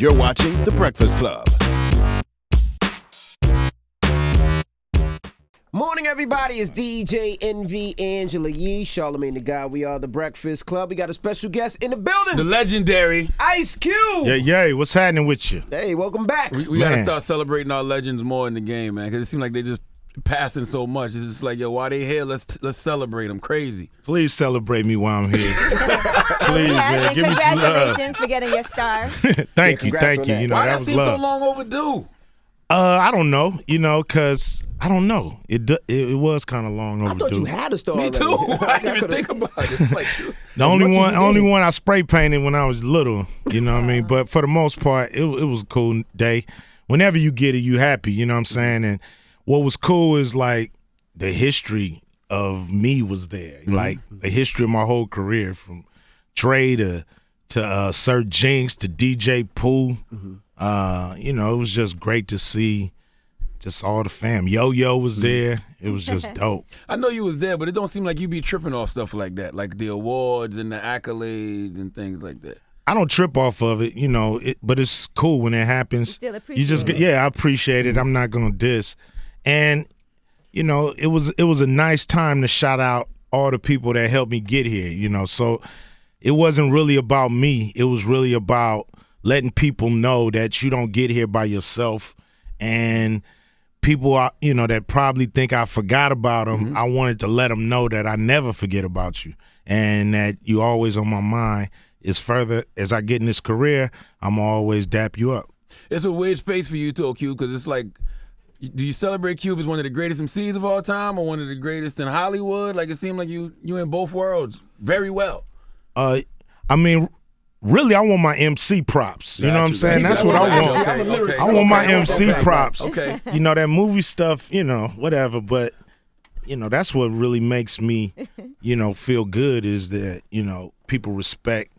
You're watching The Breakfast Club. Morning, everybody. It's DJ NV, Angela Yee, Charlamagne the God. We are The Breakfast Club. We got a special guest in the building. The legendary Ice Cube. Yeah, what's happening with you? Hey, welcome back. We got to start celebrating our legends more in the game, man, because it seems like they just passing so much. It's just like, yo, while they here, let's celebrate them. Crazy. Please celebrate me while I'm here. Please, man. Give me some love. Congratulations for getting your star. Thank you. You know, Why that that was seem love. so long overdue? I don't know, because I don't know. It was kind of long overdue. I thought you had a star Me already. too. I didn't even think about it. Like, The only one I spray painted when I was little, you know what I mean? But for the most part, it was a cool day. Whenever you get it, you happy, you know what I'm saying? And what was cool is like the history of me was there. Like the history of my whole career, from Dre to Sir Jinx to DJ Pooh. You know, it was just great to see just all the fam. Yo-Yo was there. It was just dope. I know you was there, but it don't seem like you be tripping off stuff like that, like the awards and the accolades and things like that. I don't trip off of it, you know, but it's cool when it happens. You still appreciate it. Yeah, I appreciate it. I'm not going to diss. And, you know, it was a nice time to shout out all the people that helped me get here, you know. So it wasn't really about me. It was really about letting people know that you don't get here by yourself. And people, you know, that probably think I forgot about them, I wanted to let them know that I never forget about you and that you always on my mind. As further as I get in this career, I'm always dap you up. It's a weird space for you too, Cube, because it's like, do you celebrate Cube as one of the greatest MCs of all time or one of the greatest in Hollywood? Like, it seemed like you in both worlds very well. I mean, really, I want my MC props. You know what I'm saying? That's what I want. Okay. I want my MC props. Okay. You know, that movie stuff, you know, whatever. But, you know, that's what really makes me, you know, feel good is that, you know, people respect,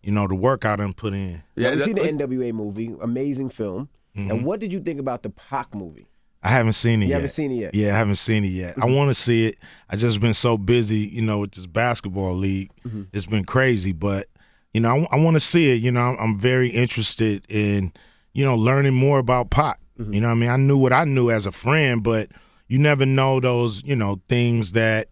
you know, the work I done put in. Yeah, you seen the NWA movie, amazing film. And what did you think about the Pac movie? I haven't seen it yet. You haven't seen it yet? Yeah, I haven't seen it yet. I want to see it. I just been so busy, you know, with this basketball league. It's been crazy, but, you know, I want to see it. You know, I'm very interested in, you know, learning more about Pac. You know what I mean? I knew what I knew as a friend, but you never know those, you know, things that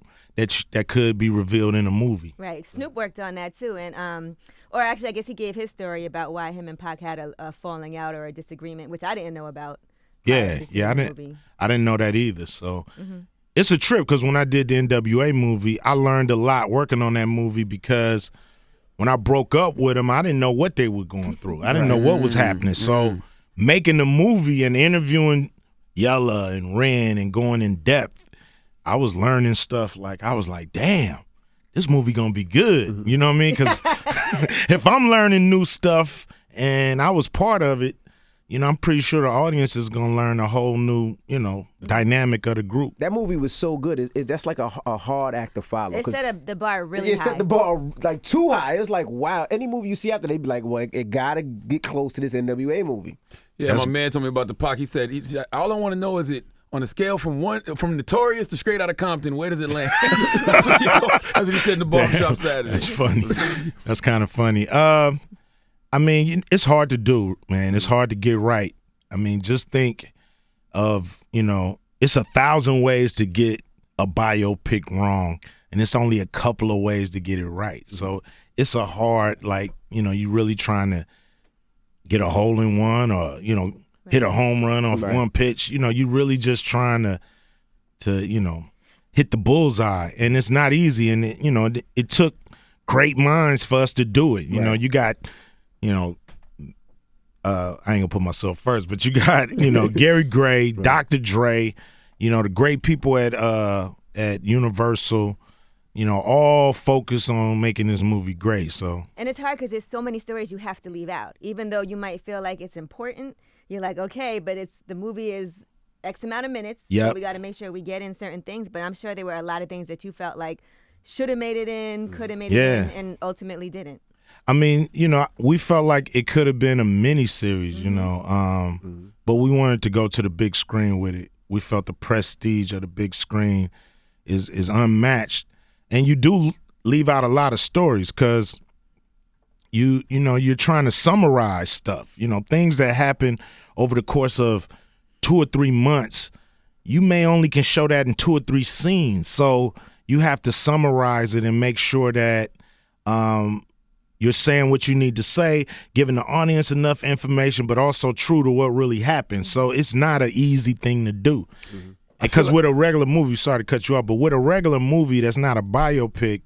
could be revealed in a movie. Right. Snoop worked on that too, and or actually, I guess he gave his story about why him and Pac had a falling out or a disagreement, which I didn't know about. Yeah, I didn't know that either. So it's a trip because when I did the NWA movie, I learned a lot working on that movie because when I broke up with them, I didn't know what they were going through. I didn't know what was happening. So making the movie and interviewing Yella and Ren and going in depth, I was learning stuff like I was like, damn, this movie gonna be good. You know what I mean? Because if I'm learning new stuff and I was part of it, you know, I'm pretty sure the audience is gonna learn a whole new, you know, dynamic of the group. That movie was so good. That's like a hard act to follow. It set the bar really high. It set the bar like too high. It's like, wow. Any movie you see after, they be like, well, it gotta get close to this NWA movie. Yeah, my man told me about the Pac. He said, all I want to know is it on a scale from Notorious to Straight Outta Compton, where does it land? That's what he said in the barbershop Saturday. That's funny. That's kind of funny. I mean, it's hard to do, man. It's hard to get right. I mean, just think of, you know, it's 1,000 ways to get a biopic wrong, and it's only a couple of ways to get it right. So it's a hard, like, you know, you really trying to get a hole in one or, you know, hit a home run off one pitch. You know, you really just trying to, you know, hit the bullseye. And it's not easy. And, you know, it took great minds for us to do it. You know, you got, you know, I ain't gonna put myself first, but you got, you know, Gary Gray, Dr. Dre, you know, the great people at Universal, you know, all focus on making this movie great. So, and it's hard because there's so many stories you have to leave out. Even though you might feel like it's important, you're like, okay, but the movie is X amount of minutes. So we got to make sure we get in certain things. But I'm sure there were a lot of things that you felt like should have made it in, could have made it in, and ultimately didn't. I mean, you know, we felt like it could have been a mini-series, you know, but we wanted to go to the big screen with it. We felt the prestige of the big screen is unmatched. And you do leave out a lot of stories because you're trying to summarize stuff. Things that happen over the course of 2 or 3 months. You may only can show that in 2 or 3 scenes. So you have to summarize it and make sure that you're saying what you need to say, giving the audience enough information, but also true to what really happened. So it's not an easy thing to do. Mm-hmm. Because with a regular movie, sorry to cut you off, but with a regular movie that's not a biopic,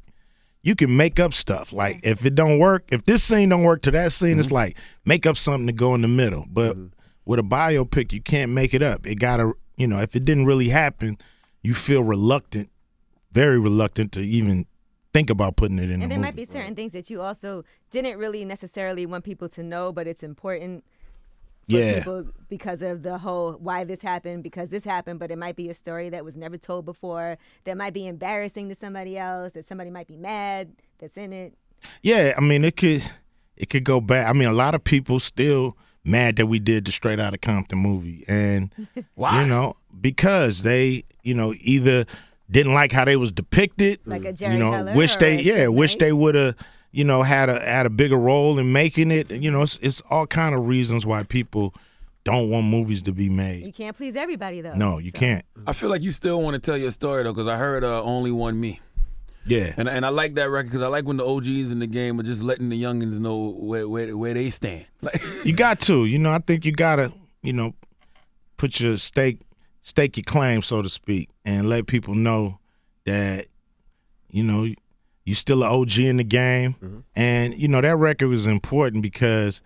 you can make up stuff. Like if it don't work, if this scene don't work to that scene, it's like make up something to go in the middle. But with a biopic, you can't make it up. It gotta, if it didn't really happen, you feel reluctant, very reluctant to even think about putting it in the movie. And there might be certain things that you also didn't really necessarily want people to know, but it's important for people because of the whole why this happened, because this happened, but it might be a story that was never told before, that might be embarrassing to somebody else, that somebody might be mad that's in it. Yeah, I mean, it could go bad. I mean, a lot of people still mad that we did the Straight Outta Compton movie. And, why? Because they, either didn't like how they was depicted, like a Jerry Heller, wish they would have, had a bigger role in making it. It's all kind of reasons why people don't want movies to be made. You can't please everybody, though. No, you can't. I feel like you still want to tell your story, though, because I heard Only One Me. Yeah. And I like that record because I like when the OGs in the game are just letting the youngins know where they stand. Like, you got to. I think you got to, put your stake your claim, so to speak, and let people know that, you still an OG in the game. Mm-hmm. And, that record was important because,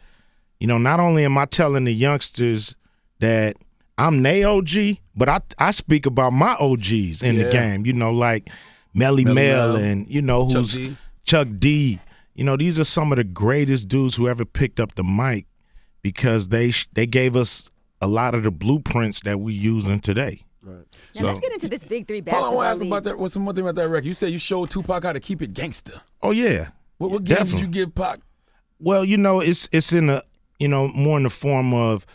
not only am I telling the youngsters that I'm they OG, but I speak about my OGs in the game, like Melly Mel and, who's Chuck D. These are some of the greatest dudes who ever picked up the mic because they gave us a lot of the blueprints that we using today. Right. Now let's get into this Big 3 basketball I want to ask league. about that. What's one thing about that record? You said you showed Tupac how to keep it gangster. Oh yeah. What game did you give Pac? Well, it's in a more in the form of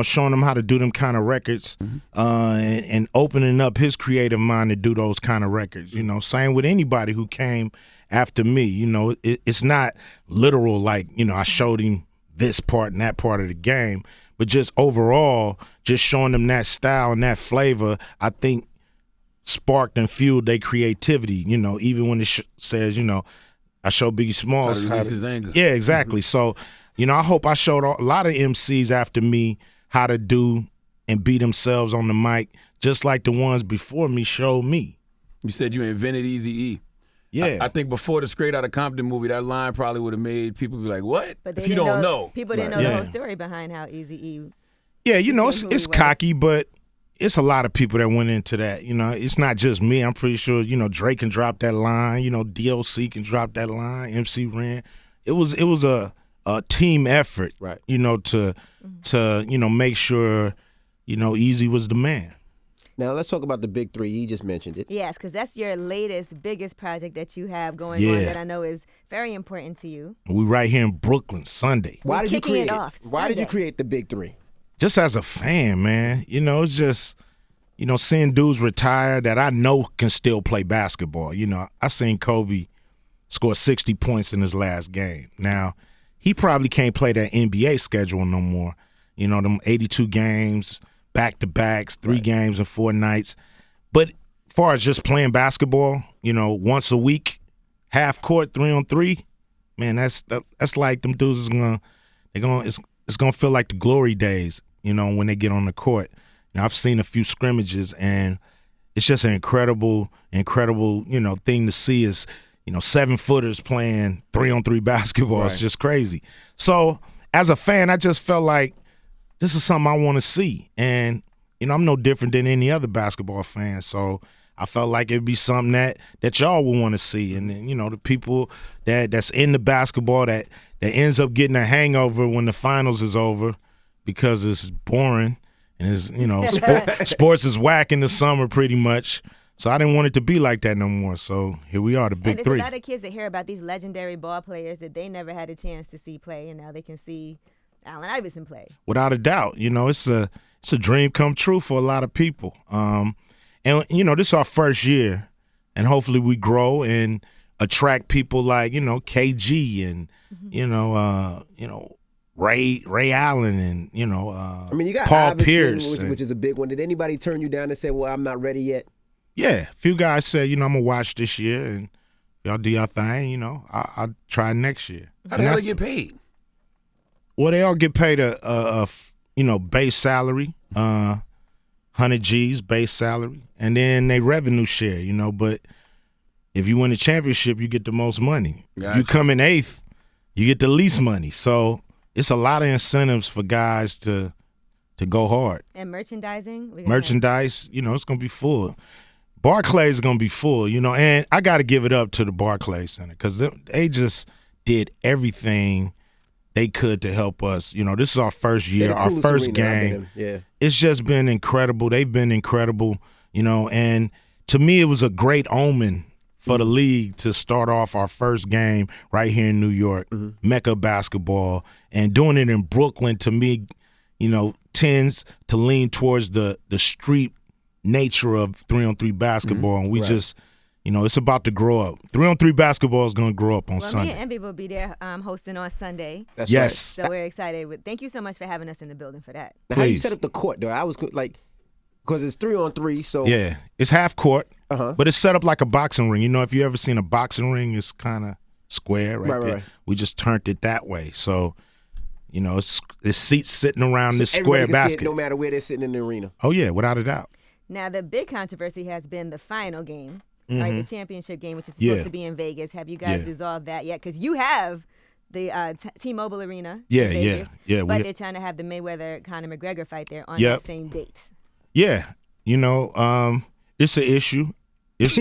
showing him how to do them kind of records, and opening up his creative mind to do those kind of records. Same with anybody who came after me. It's not literal like I showed him this part and that part of the game. But just overall, just showing them that style and that flavor, I think sparked and fueled their creativity. Even when it says, I show Biggie Smalls how to his anger. Yeah, exactly. So, I hope I showed a lot of MCs after me how to do and be themselves on the mic, just like the ones before me showed me. You said you invented Eazy-E. Yeah. I think before the Straight Outta Compton movie, that line probably would have made people be like, what? But if you don't know. People didn't know the whole story behind how Eazy-E. Yeah, it's cocky, but it's a lot of people that went into that. It's not just me. I'm pretty sure, Drake can drop that line. DLC can drop that line. MC Ren. It was a team effort, right? To make sure, Eazy was the man. Now, let's talk about the Big 3. You just mentioned it. Yes, because that's your latest, biggest project that you have going on that I know is very important to you. We right here in Brooklyn, Sunday. Why did you create Why did you create the Big 3? Just as a fan, man. It's just, seeing dudes retire that I know can still play basketball. I seen Kobe score 60 points in his last game. Now, he probably can't play that NBA schedule no more. Them 82 games, back-to-backs, 3 games in 4 nights. But as far as just playing basketball, once a week, half court, 3-on-3, man, that's like them dudes it's gonna feel like the glory days, when they get on the court. I've seen a few scrimmages, and it's just an incredible, thing to see is, 7-footers playing 3-on-3 basketball. Right. It's just crazy. So as a fan, I just felt like this is something I want to see. And, I'm no different than any other basketball fan. So I felt like it'd be something that y'all would want to see. And then, the people that's in the basketball that ends up getting a hangover when the finals is over because it's boring and it's, sports is whack in the summer pretty much. So I didn't want it to be like that no more. So here we are, the Big 3. And there's a lot of kids that hear about these legendary ball players that they never had a chance to see play, and now they can see Allen Iverson play. Without a doubt. It's a dream come true for a lot of people. And, this is our first year, and hopefully we grow and attract people like KG and Ray Allen and I mean, you got Paul Iverson, Pierce, which is a big one. Did anybody turn you down and say, "Well, I'm not ready yet"? Yeah, a few guys said, I'm gonna watch this year and y'all do your thing. I'll try next year. How the hell they get paid? Well, they all get paid a base salary, 100 G's base salary, and then they revenue share. But if you win a championship, you get the most money. Gotcha. You come in 8th, you get the least money. So it's a lot of incentives for guys to go hard. And merchandising. Merchandise, it's gonna be full. Barclays is gonna be full, and I got to give it up to the Barclays Center because they just did everything they could to help us. This is our first year, our first game. Yeah, it's just been incredible. They've been incredible, and to me, it was a great omen for the league to start off our first game right here in New York, Mecca basketball, and doing it in Brooklyn. To me, tends to lean towards the street nature of 3-on-3 basketball, and we just, it's about to grow up. 3-on-3 basketball is going to grow up on Sunday. Me and Envy will be there hosting on Sunday. That's yes. Right. So we're excited. Thank you so much for having us in the building for that. Now, how you set up the court, though? I was like, because it's 3-on-3, so yeah, it's half court, but it's set up like a boxing ring. If you ever seen a boxing ring, it's kind of square right there. Right. We just turned it that way, so. It's seats sitting around this square basket. See it no matter where they're sitting in the arena. Oh, yeah, without a doubt. Now, the big controversy has been the final game, right? The championship game, which is supposed to be in Vegas. Have you guys resolved that yet? Because you have the T-Mobile Arena in Vegas, but they're trying to have the Mayweather-Conor McGregor fight there on that same date. Yeah. It's an issue. It's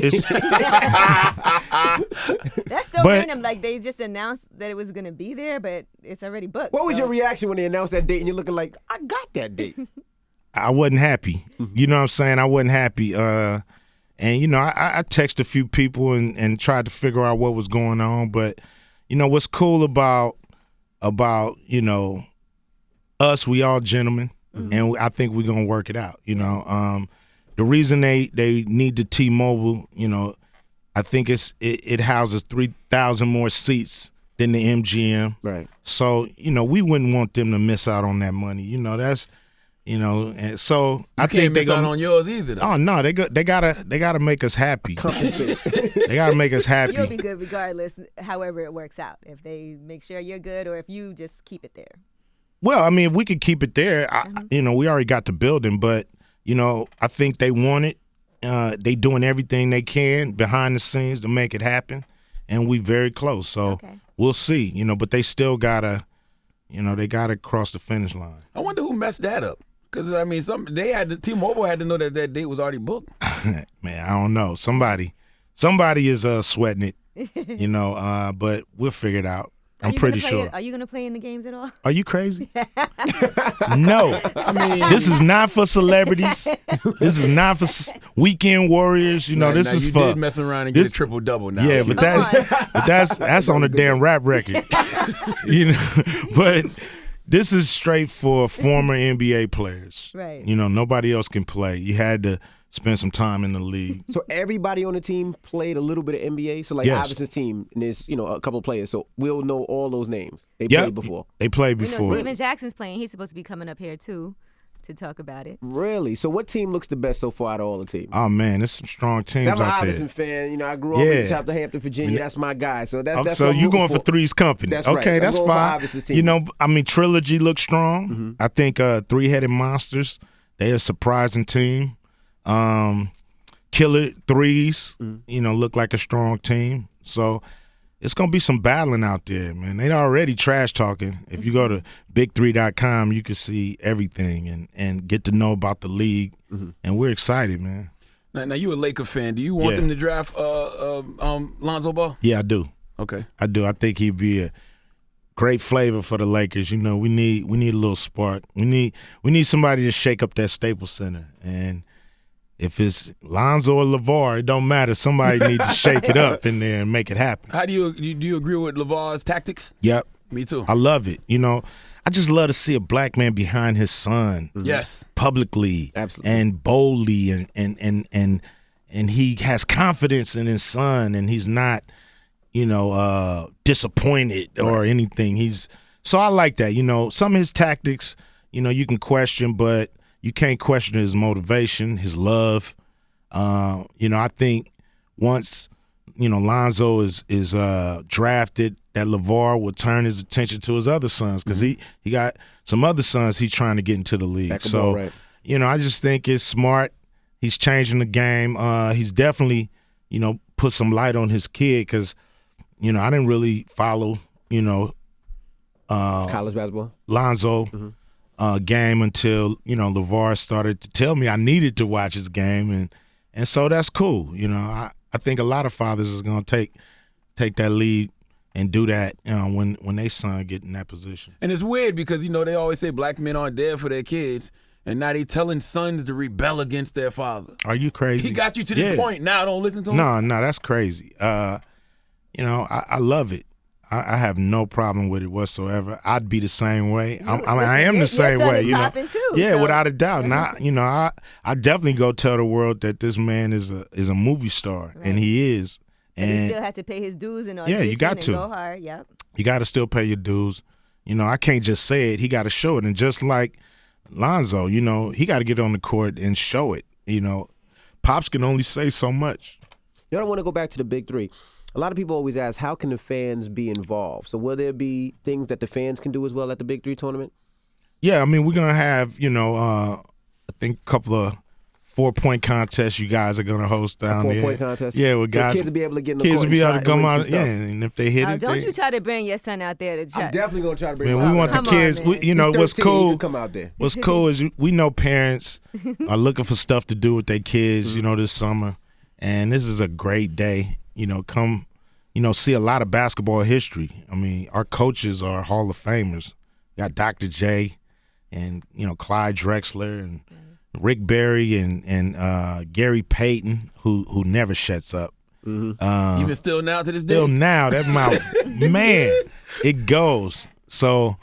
That's so random. Like, they just announced that it was going to be there, but it's already booked. What was your reaction when they announced that date and you're looking like, I got that date? I wasn't happy. You know what I'm saying? I wasn't happy. And, I texted a few people and tried to figure out what was going on. But, what's cool about us, we all gentlemen, and I think we're going to work it out, The reason they need the T-Mobile, I think it houses 3,000 more seats than the MGM. Right. So, we wouldn't want them to miss out on that money. That's, and so I think they miss out on yours either, though. Oh no, they gotta make us happy. They gotta make us happy. You'll be good regardless, however it works out. If they make sure you're good, or if you just keep it there. Well, I mean, if we could keep it there, we already got the building, but. I think they want it. They doing everything they can behind the scenes to make it happen, and we very close. So we'll see. But they still gotta, they gotta cross the finish line. I wonder who messed that up. Because T-Mobile had to know that date was already booked. Man, I don't know. Somebody is sweating it. But we'll figure it out. I'm pretty sure. Are you going to play in the games at all? Are you crazy? No. I mean, this is not for celebrities. This is not for weekend warriors. This is for. You did mess around and get a triple-double now. Yeah, but that's on a damn rap record. But this is straight for former NBA players. Right. Nobody else can play. You had to spend some time in the league. So everybody on the team played a little bit of NBA. So Iverson's team, and there's a couple of players. So we'll know all those names. They played before. They played before. Steven Jackson's playing. He's supposed to be coming up here too to talk about it. Really? So what team looks the best so far out of all the teams? Oh man, there's some strong teams out there. I'm an Iverson fan. I grew up in Hampton, Virginia. That's my guy. So that's so you going for Three's company? That's okay, right. That's fine. Trilogy looks strong. Mm-hmm. I think Three-Headed Monsters. They're a surprising team. Killer Threes, look like a strong team. So it's going to be some battling out there, man. They already trash talking. If you go to BIG3.com, you can see everything and get to know about the league. And we're excited, man. Now you a Laker fan. Do you want them to draft Lonzo Ball? Yeah, I do. Okay. I do. I think he'd be a great flavor for the Lakers. We need a little spark. We need somebody to shake up that Staples Center. And if it's Lonzo or LeVar, it don't matter. Somebody needs to shake it up in there and make it happen. How do you agree with LeVar's tactics? Yep. Me too. I love it. I just love to see a black man behind his son. Yes. Publicly. Absolutely. And boldly and he has confidence in his son and he's not, disappointed or anything. So I like that. Some of his tactics, you can question, but you can't question his motivation, his love. I think once Lonzo is drafted, that LeVar will turn his attention to his other sons because he got some other sons he's trying to get into the league. So, right. I just think it's smart. He's changing the game. He's definitely, put some light on his kid because, I didn't really follow, college basketball, Lonzo game until, LeVar started to tell me I needed to watch his game. And so that's cool. I think a lot of fathers is going to take that lead and do that when they son get in that position. And it's weird because, they always say black men aren't there for their kids, and now they telling sons to rebel against their father. Are you crazy? He got you to this point. Now don't listen to him? No, that's crazy. I love it. I have no problem with it whatsoever. I'd be the same way. I am the same way. Too, without a doubt. And I definitely go tell the world that this man is a movie star, and he is. And he still had to pay his dues and audition you got to go hard. Yep. You got to still pay your dues. I can't just say it. He got to show it. And just like Lonzo, he got to get on the court and show it. Pops can only say so much. I want to go back to the Big Three. A lot of people always ask, how can the fans be involved? So will there be things that the fans can do as well at the Big Three tournament? Yeah, I mean, we're going to have, I think a couple of 4-point contests you guys are going to host down there. 4-point contest? Yeah, with guys. Kids will be able to get in the kids court will be able to come out, yeah, and if they hit it. Don't you try to bring your son out there to try. I'm definitely going to try to bring him we want the kids. What's cool? He can come out there. What's cool is we know parents are looking for stuff to do with their kids, this summer. And this is a great day. Come, see a lot of basketball history. I mean, our coaches are Hall of Famers. We got Dr. J and, Clyde Drexler and Rick Barry and Gary Payton, who never shuts up. Even still now to this day? Still now, that mouth, man, it goes. So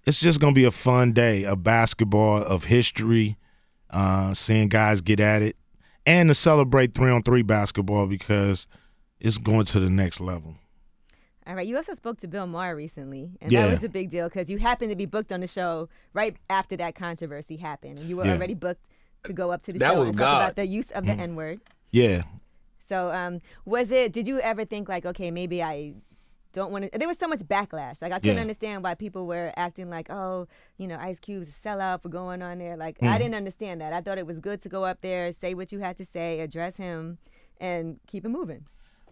it's just going to be a fun day of basketball, of history, seeing guys get at it, and to celebrate 3-on-3 basketball because it's going to the next level. All right. You also spoke to Bill Maher recently, and that was a big deal because you happened to be booked on the show right after that controversy happened, and you were already booked to go up to the show and talk about the use of the N-word. Yeah. So did you ever think like, okay, maybe I don't want to, there was so much backlash. Like I couldn't understand why people were acting like, oh, Ice Cube's a sellout for going on there. Like I didn't understand that. I thought it was good to go up there, say what you had to say, address him, and keep it moving.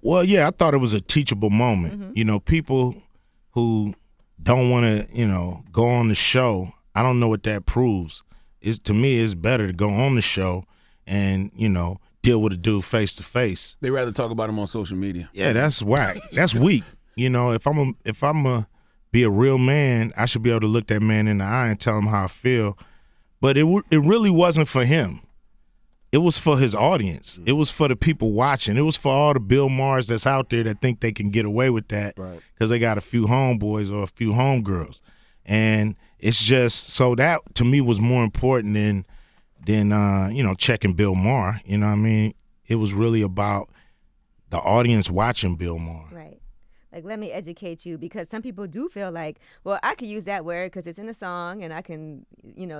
Well, yeah, I thought it was a teachable moment. People who don't want to, go on the show, I don't know what that proves. To me, it's better to go on the show and, deal with a dude face to face. They rather talk about him on social media. Yeah, that's whack. That's weak. If I'm a be a real man, I should be able to look that man in the eye and tell him how I feel. But it really wasn't for him. It was for his audience. It was for the people watching. It was for all the Bill Mahers that's out there that think they can get away with that because they got a few homeboys or a few homegirls. And it's just so that to me was more important than checking Bill Maher. You know what I mean? It was really about the audience watching Bill Maher. Right. Like, let me educate you because some people do feel like, well, I could use that word because it's in the song and I can,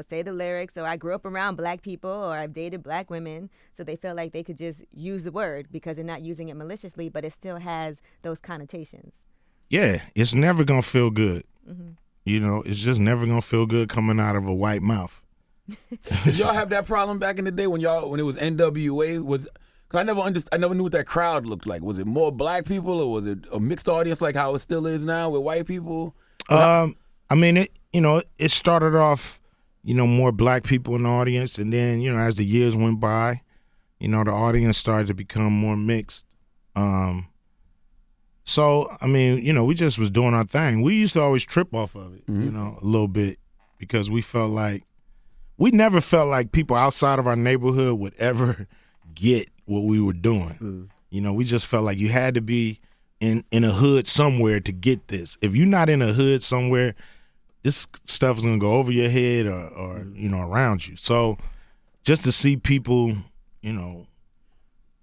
say the lyrics, or I grew up around black people or I've dated black women. So they feel like they could just use the word because they're not using it maliciously, but it still has those connotations. Yeah, it's never going to feel good. It's just never going to feel good coming out of a white mouth. Did y'all have that problem back in the day when it was NWA? Cause I never knew what that crowd looked like. Was it more black people or was it a mixed audience like how it still is now with white people? I mean, it started off, more black people in the audience, and then, as the years went by, the audience started to become more mixed. So, I mean, we just was doing our thing. We used to always trip off of it, a little bit, because we never felt like people outside of our neighborhood would ever get what we were doing. We just felt like you had to be in a hood somewhere to get this. If you're not in a hood somewhere, this stuff is going to go over your head or around you. So just to see people,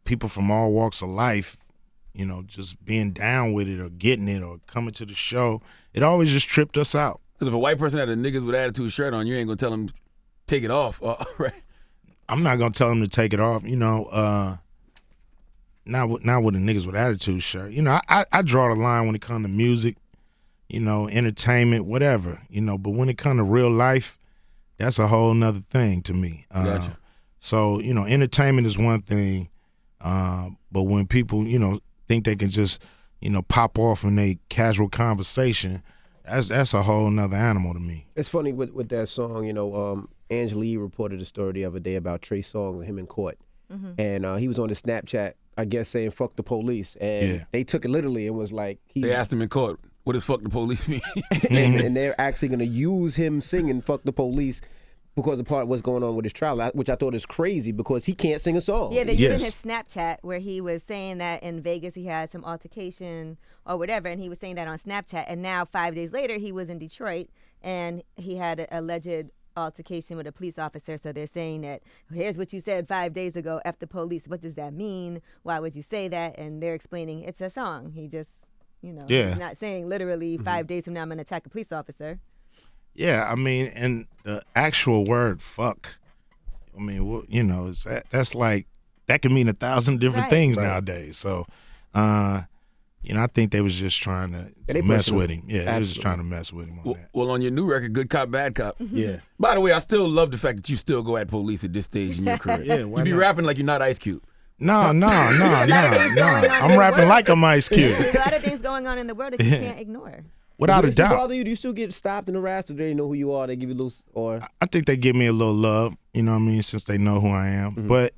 people from all walks of life, you know, just being down with it or getting it or coming to the show. It always just tripped us out. Because if a white person had a niggas with attitude shirt on, you ain't gonna tell them take it off, right? I'm not gonna tell them to take it off. You know, not with a niggas with attitude shirt. You know, I draw the line when it comes to music, you know, entertainment, whatever. You know, but when it comes to real life, that's a whole nother thing to me. Gotcha. So, you know, entertainment is one thing, but when people, you know, think they can just, you know, pop off in a casual conversation, that's a whole nother animal to me. It's funny with that song, you know, Angela Yee reported a story the other day about Trey Songz and him in court. And he was on the Snapchat, I guess, saying fuck the police. And they took it literally and was like... They asked him in court, what does fuck the police mean? and they're actually going to use him singing fuck the police because of part of what's going on with his trial, which I thought is crazy because he can't sing a song. Yeah, they're using his Snapchat where he was saying that in Vegas he had some altercation or whatever, and he was saying that on Snapchat. And now 5 days later he was in Detroit and he had an alleged altercation with a police officer. So they're saying that, here's what you said 5 days ago, F the police. What does that mean? Why would you say that? And they're explaining it's a song. He just, you know, he's not saying literally 5 days from now I'm going to attack a police officer. Yeah, I mean, and the actual word "fuck," I mean, you know, that's like that can mean 1,000 different things nowadays. So, you know, I think they was just trying to mess with him. Yeah, they was just trying to mess with him on that. Well, on your new record, Good Cop, Bad Cop. Yeah. By the way, I still love the fact that you still go at police at this stage in your career. Yeah, you be rapping like you're not Ice Cube. No. I'm rapping like I'm Ice Cube. There's a lot of things going on in the world that you can't ignore. Without a doubt. Bother you? Do you still get stopped and harassed, or do they know who you are? They give you a little, or I think they give me a little love, you know what I mean, since they know who I am. But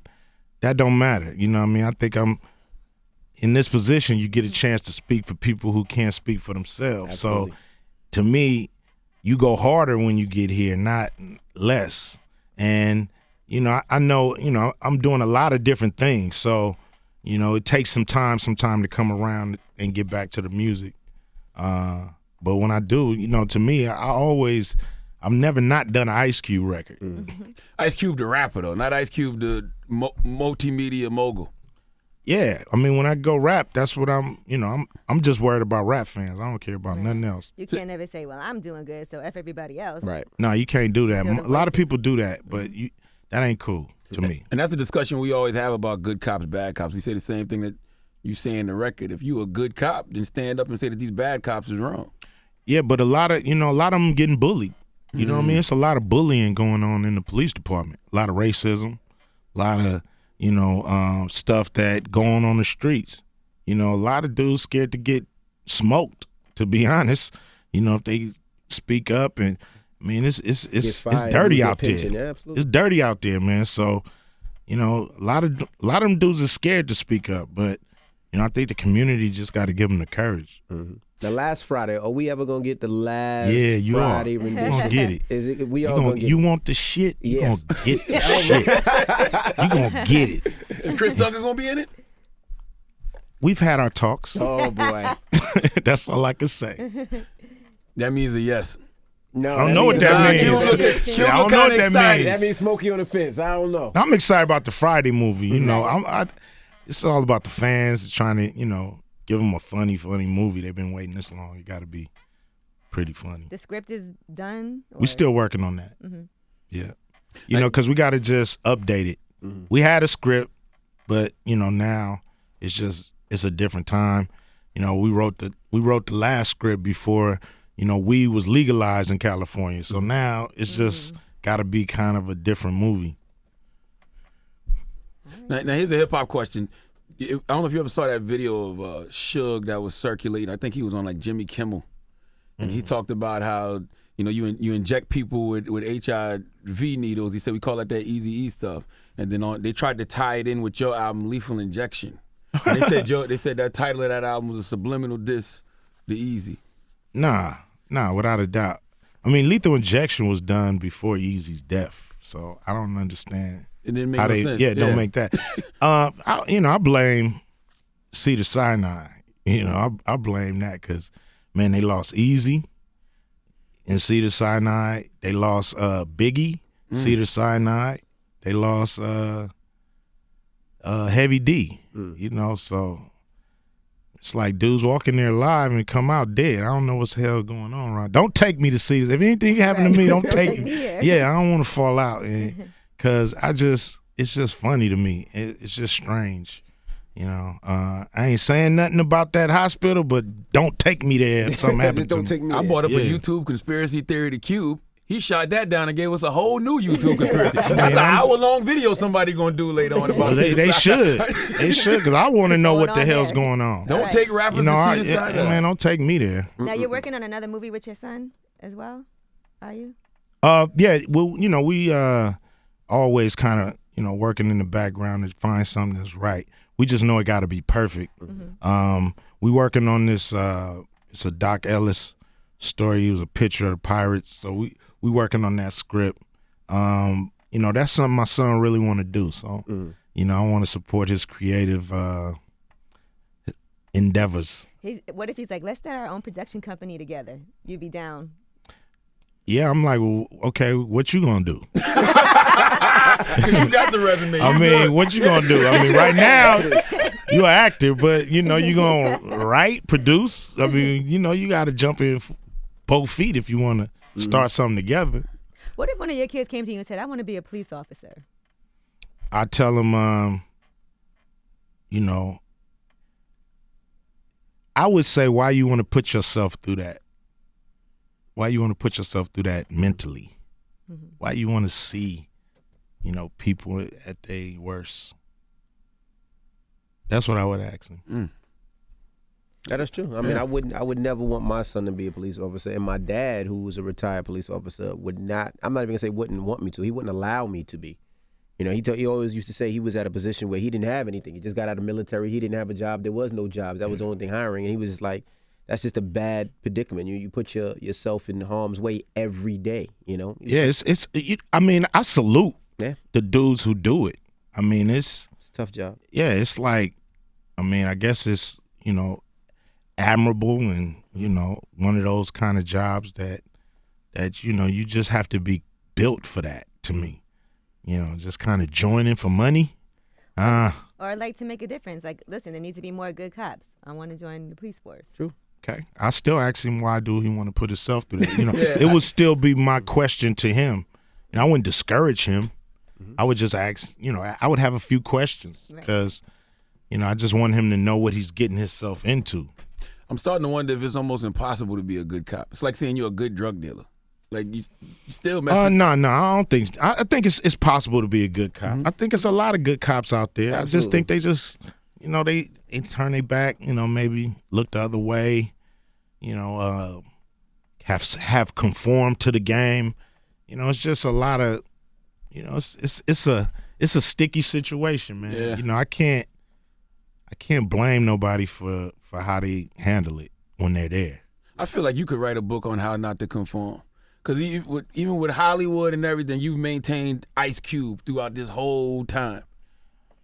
that don't matter, you know what I mean. I think I'm in this position. You get a chance to speak for people who can't speak for themselves. Absolutely. So, to me, you go harder when you get here, not less. And you know, I know, you know, I'm doing a lot of different things. So, you know, it takes some time to come around and get back to the music. But when I do, you know, to me, I've never not done an Ice Cube record. Ice Cube the rapper, though, not Ice Cube the multimedia mogul. Yeah, I mean, when I go rap, that's what I'm just worried about rap fans. I don't care about nothing else. You can't ever say, well, I'm doing good, so F everybody else. right? No, you can't do that. A lot of people do that, but that ain't cool to me. And that's the discussion we always have about good cops, bad cops. We say the same thing that you say in the record. If you a good cop, then stand up and say that these bad cops is wrong. Yeah, but a lot of them getting bullied. You know what I mean? It's a lot of bullying going on in the police department. A lot of racism, a lot of, you know, stuff that going on the streets. You know, a lot of dudes scared to get smoked, to be honest. You know, if they speak up, and I mean, it's dirty out there. Yeah, it's dirty out there, man. So, you know, a lot of them dudes are scared to speak up, but you know, I think the community just got to give them the courage. The last Friday, are we ever gonna get the last you Friday are. rendition? You gonna get it. Is it? We you all gonna, gonna get you it. want the shit? You Yes. gonna get the shit. You gonna get it. Is Chris Tucker gonna be in it? We've had our talks. Oh boy. That's all I can say. That means a yes. No, I don't know what that means. She'll I don't look know what kinda that excited. That means. means Smokey on the fence. I don't know. I'm excited about the Friday movie. You know, it's all about the fans trying to, you know, give them a funny movie. They've been waiting this long. It got to be pretty funny. The script is done? We still working on that. Yeah. You know, because we got to just update it. We had a script, but, you know, now it's a different time. You know, we wrote the last script before, you know, weed was legalized in California. So now it's just got to be kind of a different movie. Now here's a hip hop question. I don't know if you ever saw that video of Suge that was circulating. I think he was on like Jimmy Kimmel, and he talked about how, you know, you inject people with HIV needles. He said we call that Eazy-E stuff, and then they tried to tie it in with your album Lethal Injection. And they said that title of that album was a subliminal diss to Eazy. Nah, without a doubt. I mean, Lethal Injection was done before Eazy's death, so I don't understand. It didn't make no sense. Yeah, don't make that. I blame Cedar Sinai. You know, I blame that because, man, they lost Eazy in Cedar Sinai. They lost Biggie, Cedar Sinai. They lost Heavy D. You know, so It's like dudes walking there live and come out dead. I don't know what's the hell going on, right? Don't take me to see this. If anything happen to me, don't take me. Yeah, I don't want to fall out, because it's just funny to me. It's just strange. I ain't saying nothing about that hospital, but don't take me there if something happens to me. Take me I brought up a YouTube conspiracy theory to Cube. He shot that down and gave us a whole new YouTube conspiracy. That's an hour-long video somebody going to do later on about this. They should. They should, because I want to know what the hell's going on. Don't take rappers to see the side. Man, don't take me there. Now, you're working on another movie with your son as well, are you? Yeah, well, we always kind of, working in the background to find something that's right. We just know it got to be perfect. We working on this, it's a Doc Ellis story. He was a pitcher of the Pirates, so we working on that script. That's something my son really want to do. So, I want to support his creative endeavors. What if he's like, let's start our own production company together? You'd be down. Yeah, I'm like, well, okay, what you gonna do? Because you got the resume. I mean, what you gonna do? I mean, right now you're an actor, but you gonna write, produce. I mean, you got to jump in both feet if you want to start something together. What if one of your kids came to you and said, I want to be a police officer? I tell them, I would say, why you want to put yourself through that? Why you want to put yourself through that mentally? Why you want to see, people at their worst? That's what I would ask him. That is true. I mean, I would never want my son to be a police officer, and my dad, who was a retired police officer, would not. I'm not even gonna say wouldn't want me to. He wouldn't allow me to be. He always used to say he was at a position where he didn't have anything. He just got out of the military. He didn't have a job. There was no jobs. That was the only thing hiring, and he was just like, that's just a bad predicament. You put yourself in harm's way every day. Yeah, I mean, I salute the dudes who do it. I mean, it's a tough job. Yeah, it's like, I mean, I guess it's admirable and one of those kind of jobs that you just have to be built for that. To me, just kind of joining for money. Or like to make a difference. Like, listen, there needs to be more good cops. I want to join the police force. True. Okay. I still ask him, why do he want to put himself through that? It would still be my question to him. I wouldn't discourage him. I would just ask, I would have a few questions because, I just want him to know what he's getting himself into. I'm starting to wonder if it's almost impossible to be a good cop. It's like saying you're a good drug dealer. Like you still messing. No, I don't think. I think it's possible to be a good cop. I think it's a lot of good cops out there. Absolutely. I just think they just, they turn their back. Maybe look the other way. Have conformed to the game. It's just a lot of, it's a sticky situation, man. Yeah. I can't blame nobody for how they handle it when they're there. I feel like you could write a book on how not to conform. Because even with Hollywood and everything, you've maintained Ice Cube throughout this whole time.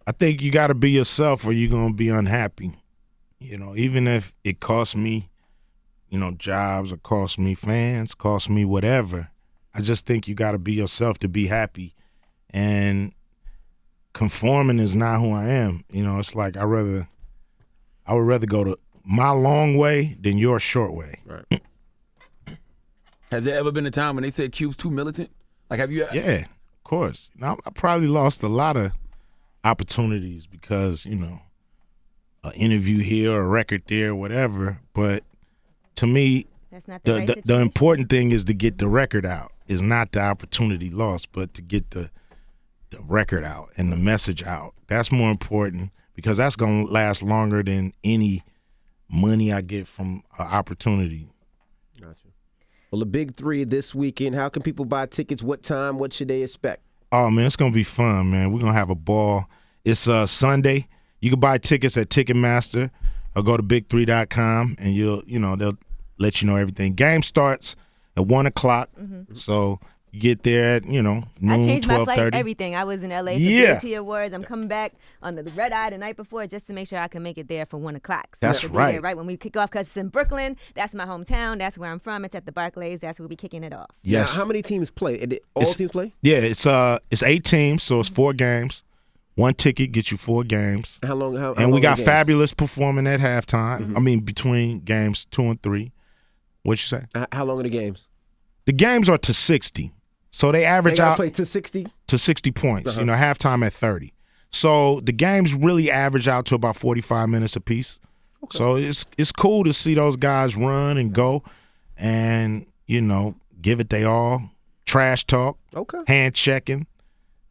I think you got to be yourself or you're going to be unhappy. Even if it costs me, jobs or costs me fans, costs me whatever. I just think you got to be yourself to be happy. And conforming is not who I am. It's like I would rather go to my long way than your short way. Right. Has there ever been a time when they said Cube's too militant? Like, have you? Yeah, of course. I probably lost a lot of opportunities because, an interview here or a record there or whatever. But to me, that's not the important thing is to get the record out. Is not the opportunity lost, but to get the record out and the message out. That's more important because that's going to last longer than any money I get from an opportunity. Gotcha. Well, the BIG3 this weekend, how can people buy tickets? What time? What should they expect? Oh, man, it's going to be fun, man. We're going to have a ball. It's Sunday. You can buy tickets at Ticketmaster or go to big3.com and they'll let you know everything. Game starts at 1 o'clock. So you get there at, noon, I changed 12:30. my flight, everything. I was in LA for BET Awards. I'm coming back on the red eye the night before just to make sure I can make it there for 1 o'clock. So that's right. there, right when we kick off, because it's in Brooklyn. That's my hometown. That's where I'm from. It's at the Barclays. That's where we're kicking it off. Yes. Now, how many teams play? All teams play? Yeah, it's 8 teams, so it's 4 games. One ticket gets you 4 games. How long? And we got games? Fabulous performing at halftime. I mean, between games 2 and 3. What'd you say? How long are the games? The games are to 60. So they average out play to 60? To 60 points. You know, halftime at 30. So the games really average out to about 45 minutes apiece. Okay. So it's cool to see those guys run and go and, you know, give it they all. Trash talk. Okay. Hand checking.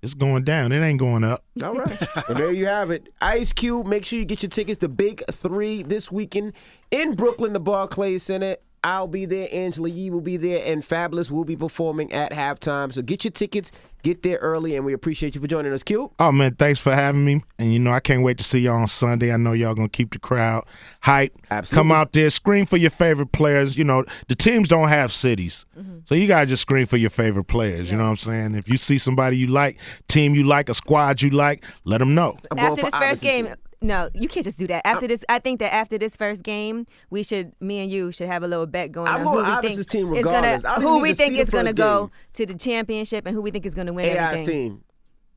It's going down. It ain't going up. All right. Well, there you have it. Ice Cube, make sure you get your tickets to BIG3 this weekend in Brooklyn, the Barclays Center. I'll be there. Angela Yee will be there. And Fabulous will be performing at halftime. So get your tickets. Get there early. And we appreciate you for joining us, Cube. Oh, man, thanks for having me. And, you know, I can't wait to see y'all on Sunday. I know y'all going to keep the crowd hype. Absolutely. Come out there. Scream for your favorite players. You know, the teams don't have cities. So you got to just scream for your favorite players. You know what I'm saying? If you see somebody you like, team you like, a squad you like, let them know. After this first game, no, you can't just do that. After this, I think that after this first game, me and you should have a little bet going on who we think team regardless. Is going to go to the championship and who we think is going to win everything. team.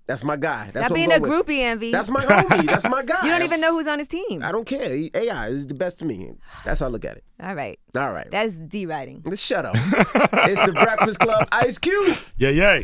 That's my guy. That's Stop being a groupie, Envy. That's my homie. That's my guy. You don't even know who's on his team. I don't care. AI is the best to me. That's how I look at it. All right. All right. That is D-writing. Shut up. It's the Breakfast Club. Ice Cube. Yeah.